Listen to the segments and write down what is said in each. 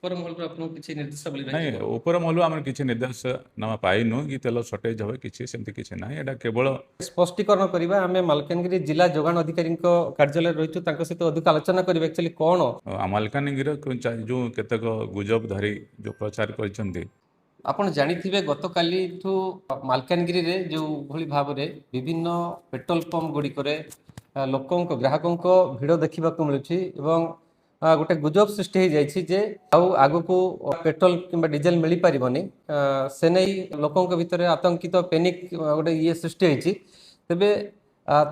ଉପର ମହଲରୁ ଆପଣଙ୍କୁ କିଛି ନିର୍ଦ୍ଦେଶାବଳୀ ନାଇଁ ରହିଛି? ଉପର ମହଲୁ ଆମର କିଛି ନିର୍ଦ୍ଦେଶନାମା ପାଇନୁ କି ତେଲ ସର୍ଟେଜ ହେବ କିଛି ସେମିତି କିଛି ନାହିଁ। ଏଇଟା କେବଳ ସ୍ପଷ୍ଟୀକରଣ କରିବା ଆମେ ମାଲକାନଗିରି ଜିଲ୍ଲା ଯୋଗାଣ ଅଧିକାରୀଙ୍କ କାର୍ଯ୍ୟାଳୟରେ ରହିଛୁ, ତାଙ୍କ ସହିତ ଅଧିକ ଆଲୋଚନା କରିବା ଆକ୍ଚୁଆଲି କ'ଣ ମାଲକାନଗିରିର ଯେଉଁ କେତେକ ଗୁଜବ ଧରି ଯେଉଁ ପ୍ରଚାର କରିଛନ୍ତି। ଆପଣ ଜାଣିଥିବେ ଗତକାଲିଠୁ ମାଲକାନଗିରିରେ ଯେଉଁଭଳି ଭାବରେ ବିଭିନ୍ନ ପେଟ୍ରୋଲ ପମ୍ପ ଗୁଡ଼ିକରେ ଲୋକଙ୍କ ଗ୍ରାହକଙ୍କ ଭିଡ଼ ଦେଖିବାକୁ ମିଳୁଛି ଏବଂ ଗୋଟେ ଗୁଜବ ସୃଷ୍ଟି ହୋଇଯାଇଛି ଯେ ଆଉ ଆଗକୁ ପେଟ୍ରୋଲ କିମ୍ବା ଡିଜେଲ ମିଳିପାରିବନି। ସେ ନେଇ ଲୋକଙ୍କ ଭିତରେ ଆତଙ୍କିତ ପେନିକ ଗୋଟେ ଇଏ ସୃଷ୍ଟି ହୋଇଛି। ତେବେ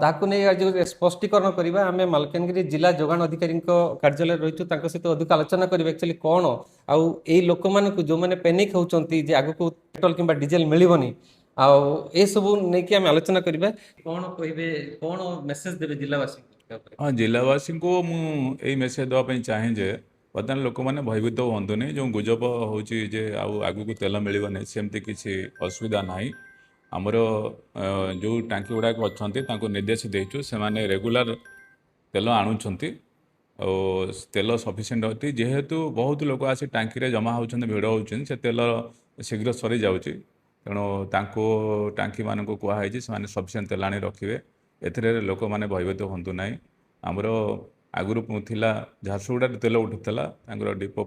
ତାହାକୁ ନେଇ ଆଜି ସ୍ପଷ୍ଟୀକରଣ କରିବା ଆମେ ମାଲକାନଗିରି ଜିଲ୍ଲା ଯୋଗାଣ ଅଧିକାରୀଙ୍କ କାର୍ଯ୍ୟାଳୟରେ ରହିଛୁ, ତାଙ୍କ ସହିତ ଅଧିକ ଆଲୋଚନା କରିବା ଆକ୍ଚୁଆଲି କ'ଣ ଆଉ ଏଇ ଲୋକମାନଙ୍କୁ ଯେଉଁମାନେ ପେନିକ ହେଉଛନ୍ତି ଯେ ଆଗକୁ ପେଟ୍ରୋଲ କିମ୍ବା ଡିଜେଲ ମିଳିବନି, ଆଉ ଏସବୁ ନେଇକି ଆମେ ଆଲୋଚନା କରିବା। କ'ଣ କହିବେ, କ'ଣ ମେସେଜ ଦେବେ ଜିଲ୍ଲାବାସୀଙ୍କୁ? ହଁ, ଜିଲ୍ଲାବାସୀଙ୍କୁ ମୁଁ ଏଇ ମେସେଜ ଦେବା ପାଇଁ ଚାହେଁ ଯେ ବର୍ତ୍ତମାନ ଲୋକମାନେ ଭୟଭୀତ ହୁଅନ୍ତୁନି। ଯେଉଁ ଗୁଜବ ହେଉଛି ଯେ ଆଉ ଆଗକୁ ତେଲ ମିଳିବନି, ସେମିତି କିଛି ଅସୁବିଧା ନାହିଁ। ଆମର ଯେଉଁ ଟାଙ୍କି ଗୁଡ଼ାକ ଅଛନ୍ତି ତାଙ୍କୁ ନିର୍ଦ୍ଦେଶ ଦେଇଛୁ, ସେମାନେ ରେଗୁଲାର ତେଲ ଆଣୁଛନ୍ତି ଆଉ ତେଲ ସଫିସିଏଣ୍ଟ ଅଛି। ଯେହେତୁ ବହୁତ ଲୋକ ଆସି ଟାଙ୍କିରେ ଜମା ହେଉଛନ୍ତି, ଭିଡ଼ ହେଉଛନ୍ତି, ସେ ତେଲ ଶୀଘ୍ର ସରିଯାଉଛି। ତେଣୁ ତାଙ୍କୁ ଟାଙ୍କିମାନଙ୍କୁ କୁହାହେଇଛି ସେମାନେ ସଫିସିଏଣ୍ଟ ତେଲ ଆଣି ରଖିବେ। ଏଥିରେ ଲୋକମାନେ ଭୟଭୀତ ହୁଅନ୍ତୁ ନାହିଁ। ଆମର ଆଗରୁ ଥିଲା ଝାରସୁଗୁଡ଼ାରେ ତେଲ ଉଠୁଥିଲା, ତାଙ୍କର ଡିପୋ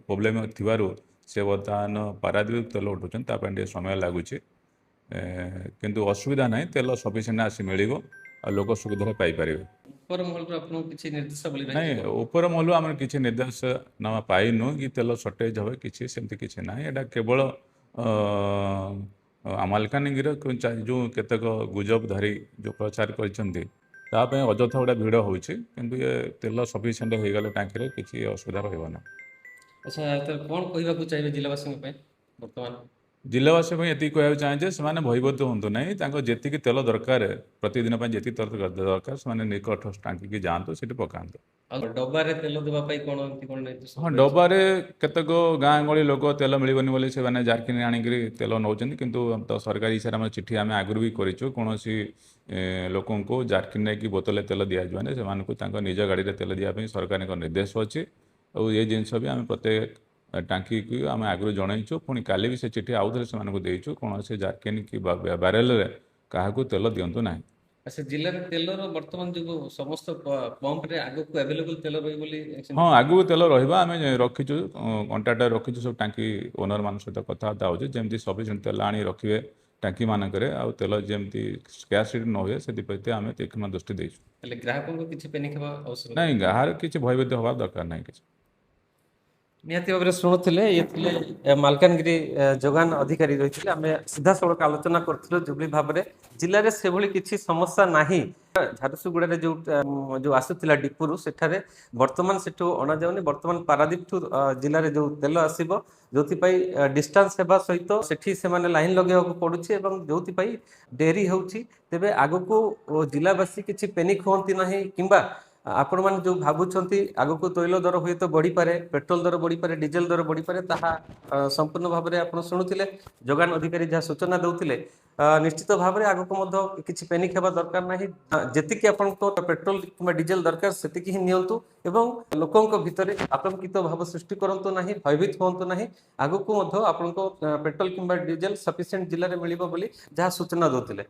ପ୍ରୋବ୍ଲେମ୍ ଥିବାରୁ ସେ ବର୍ତ୍ତମାନ ପାରାଦ୍ୱୀପ ତେଲ ଉଠୁଛନ୍ତି। ତା ପାଇଁ ଟିକେ ସମୟ ଲାଗୁଛି, କିନ୍ତୁ ଅସୁବିଧା ନାହିଁ। ତେଲ ସଫିସିଏଣ୍ଟ ଆସି ମିଳିବ ଆଉ ଲୋକ ସୁବିଧାରେ ପାଇପାରିବେ। ଉପର ମହଲରୁ ଆପଣଙ୍କୁ କିଛି ନିର୍ଦ୍ଦେଶାବଳୀ ନାଇଁ ରହିଛି? ଉପର ମହଲୁ ଆମର କିଛି ନିର୍ଦ୍ଦେଶନାମା ପାଇନୁ କି ତେଲ ସର୍ଟେଜ ହେବ କିଛି ସେମିତି କିଛି ନାହିଁ। ଏଇଟା କେବଳ ମାଲକାନଗିରିର ଯେଉଁ କେତେକ ଗୁଜବ ଧରି ଯେଉଁ ପ୍ରଚାର କରିଛନ୍ତି, ତା ପାଇଁ ଅଯଥା ଗୁଡ଼ା ଭିଡ଼ ହେଉଛି। କିନ୍ତୁ ଏ ତେଲ ସଫିସିଏଣ୍ଟ ହୋଇଗଲେ ଟାଙ୍କିରେ କିଛି ଅସୁବିଧା ରହିବ ନାହିଁ। ଆଚ୍ଛା, ତ କ'ଣ କହିବାକୁ ଚାହିଁବେ ଜିଲ୍ଲାବାସୀଙ୍କ ପାଇଁ ବର୍ତ୍ତମାନ? ଜିଲ୍ଲାବାସୀ ପାଇଁ ଏତିକି କହିବାକୁ ଚାହେଁ ଯେ ସେମାନେ ଭୟଭୀତ ହୁଅନ୍ତୁ ନାହିଁ। ତାଙ୍କ ଯେତିକି ତେଲ ଦରକାର, ପ୍ରତିଦିନ ପାଇଁ ଯେତିକି ତେଲ ଦରକାର, ସେମାନେ ନିକଟ ଟାଙ୍କିକି ଯାଆନ୍ତୁ, ସେଠି ପକାନ୍ତୁ। ଆଉ ଡବାରେ ତେଲ ଦେବା ପାଇଁ କ'ଣ ଏମିତି କ'ଣ ନିର୍ଦ୍ଦେଶ ହଁ, ରହିଛି? ଡବାରେ କେତେକ ଗାଁ ଗହଳି ଲୋକ ତେଲ ମିଳିବନି ବୋଲି ସେମାନେ ଜାରକିନି ଆଣିକିରି ତେଲ ନେଉଛନ୍ତି। କିନ୍ତୁ ତ ସରକାରୀ ହିସାବରେ ଆମର ଚିଠି ଆମେ ଆଗରୁ ବି କରିଛୁ, କୌଣସି ଲୋକଙ୍କୁ ଜାରକିନି ନେଇକି ବୋତଲରେ ତେଲ ଦିଆଯିବନି। ସେମାନଙ୍କୁ ତାଙ୍କ ନିଜ ଗାଡ଼ିରେ ତେଲ ଦେବା ପାଇଁ ସରକାରଙ୍କ ନିର୍ଦ୍ଦେଶ ଅଛି। ଆଉ ଏ ଜିନିଷ ବି ଆମେ ପ୍ରତ୍ୟେକ ଟାଙ୍କିକୁ ଆମେ ଆଗରୁ ଜଣାଇଛୁ। ପୁଣି କାଲି ବି ସେ ଚିଠି ଆଉଥରେ ସେମାନଙ୍କୁ ଦେଇଛୁ, କୌଣସି ଜାରକିନି କି ବ୍ୟାରେଲରେ କାହାକୁ ତେଲ ଦିଅନ୍ତୁ ନାହିଁ। ଆଚ୍ଛା, ଜିଲ୍ଲାରେ ତେଲର ବର୍ତ୍ତମାନ ଯେଉଁ ସମସ୍ତ ପମ୍ପରେ ଆଗକୁ ଆଭେଲେବୁଲ ତେଲ ରହିବ ବୋଲି ହଁ, ଆଗକୁ ତେଲ ରହିବ। ଆମେ ରଖିଛୁ, କଣ୍ଟାକ୍ଟରେ ରଖିଛୁ, ସବୁ ଟାଙ୍କି ଓନରମାନଙ୍କ ସହିତ କଥାବାର୍ତ୍ତା ହେଉଛି, ଯେମିତି ସଫିସିଏଣ୍ଟ ତେଲ ଆଣି ରଖିବେ ଟାଙ୍କିମାନଙ୍କରେ ଆଉ ତେଲ ଯେମିତି ସ୍କାର୍ସିଟି ନ ହୁଏ, ସେଥିପ୍ରତି ଆମେ ତୀକ୍ଷ୍ଣ ଦୃଷ୍ଟି ଦେଇଛୁ। ହେଲେ ଗ୍ରାହକଙ୍କୁ କିଛି ପେନିକ ହେବା ଆବଶ୍ୟକ ନାଇଁ, ନାହିଁ। କାହାର କିଛି ଭୟଭୀତ ହେବା ଦରକାର ନାହିଁ କିଛି। ନିହାତି ଭାବରେ ଶୁଣୁଥିଲେ, ଇଏ ଥିଲେ ମାଲକାନଗିରି ଯୋଗାଣ ଅଧିକାରୀ ରହିଥିଲେ। ଆମେ ସିଧାସଳଖ ଆଲୋଚନା କରୁଥିଲୁ ଯେଭଳି ଭାବରେ ଜିଲ୍ଲାରେ ସେଭଳି କିଛି ସମସ୍ୟା ନାହିଁ। ଝାରସୁଗୁଡ଼ାରେ ଯୋଉ ଆସୁଥିଲା ଡିପୁରୁ, ସେଠାରେ ବର୍ତ୍ତମାନ ସେଠୁ ଅଣାଯାଉନି। ବର୍ତ୍ତମାନ ପାରାଦୀପଠୁ ଜିଲ୍ଲାରେ ଯୋଉ ତେଲ ଆସିବ, ଯୋଉଥିପାଇଁ ଡିଷ୍ଟାନ୍ସ ହେବା ସହିତ ସେଠି ସେମାନେ ଲାଇନ୍ ଲଗାଇବାକୁ ପଡୁଛି ଏବଂ ଯୋଉଥିପାଇଁ ଡେରି ହେଉଛି। ତେବେ ଆଗକୁ ଜିଲ୍ଲାବାସୀ କିଛି ପେନିକ ହୁଅନ୍ତି ନାହିଁ, କିମ୍ବା ଆପଣମାନେ ଯେଉଁ ଭାବୁଛନ୍ତି ଆଗକୁ ତୈଳ ଦର ହୁଏତ ବଢ଼ିପାରେ, ପେଟ୍ରୋଲ ଦର ବଢ଼ିପାରେ, ଡିଜେଲ ଦର ବଢ଼ିପାରେ, ତାହା ସମ୍ପୂର୍ଣ୍ଣ ଭାବରେ ଆପଣ ଶୁଣୁଥିଲେ ଯୋଗାଣ ଅଧିକାରୀ ଯାହା ସୂଚନା ଦେଉଥିଲେ। ନିଶ୍ଚିତ ଭାବରେ ଆଗକୁ ମଧ୍ୟ କିଛି ପେନିକ ହେବା ଦରକାର ନାହିଁ। ଯେତିକି ଆପଣଙ୍କ ପେଟ୍ରୋଲ କିମ୍ବା ଡିଜେଲ ଦରକାର ସେତିକି ହିଁ ନିଅନ୍ତୁ ଏବଂ ଲୋକଙ୍କ ଭିତରେ ଆତଙ୍କିତ ଭାବ ସୃଷ୍ଟି କରନ୍ତୁ ନାହିଁ, ଭୟଭୀତ ହୁଅନ୍ତୁ ନାହିଁ। ଆଗକୁ ମଧ୍ୟ ଆପଣଙ୍କ ପେଟ୍ରୋଲ କିମ୍ବା ଡିଜେଲ ସଫିସିଏଣ୍ଟ ଜିଲ୍ଲାରେ ମିଳିବ ବୋଲି ଯାହା ସୂଚନା ଦେଉଥିଲେ।